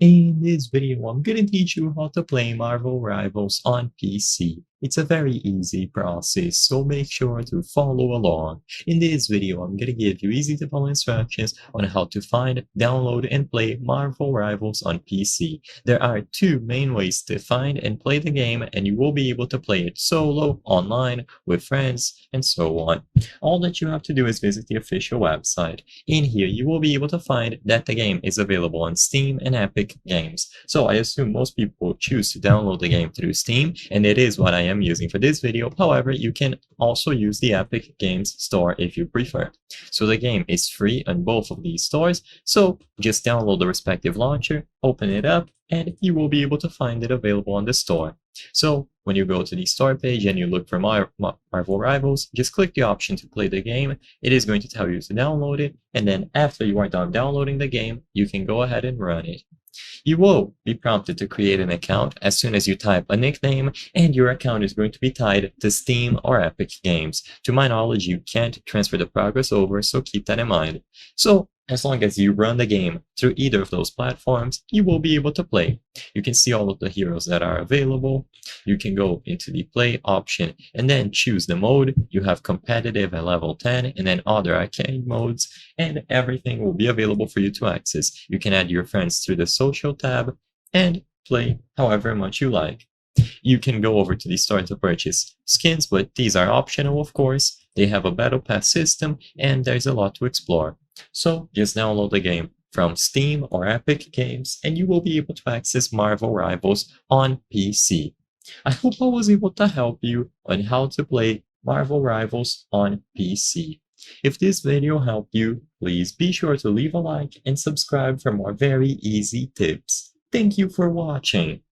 In this video, I'm gonna teach you how to play Marvel Rivals on PC. It's a very easy process, so make sure to follow along. In this video, I'm gonna give you easy to follow instructions on how to find, download, and play Marvel Rivals on PC. There are two main ways to find and play the game, and you will be able to play it solo, online, with friends, and so on. All that you have to do is visit the official website. In here, you will be able to find that the game is available on Steam and Epic Games. So I assume most people choose to download the game through Steam, and it is what I am using for this video. However, you can also use the Epic Games store if you prefer. So the game is free on both of these stores, so just download the respective launcher, open it up, and you will be able to find it available on the store. So when you go to the store page and you look for Marvel Rivals, just click the option to play the game. It is going to tell you to download it, and then after you are done downloading the game, you can go ahead and run it. You will be prompted to create an account as soon as you type a nickname, and your account is going to be tied to Steam or Epic Games. To my knowledge, you can't transfer the progress over, so keep that in mind. So as long as you run the game through either of those platforms, you will be able to play. You can see all of the heroes that are available. You can go into the play option and then choose the mode. You have competitive at level 10 and then other arcade modes, and everything will be available for you to access. You can add your friends through the social tab and play however much you like. You can go over to the store to purchase skins, but these are optional, of course. They have a battle pass system, and there's a lot to explore. So just download the game from Steam or Epic Games, and you will be able to access Marvel Rivals on PC. I hope I was able to help you on how to play Marvel Rivals on PC. If this video helped you, please be sure to leave a like and subscribe for more very easy tips. Thank you for watching.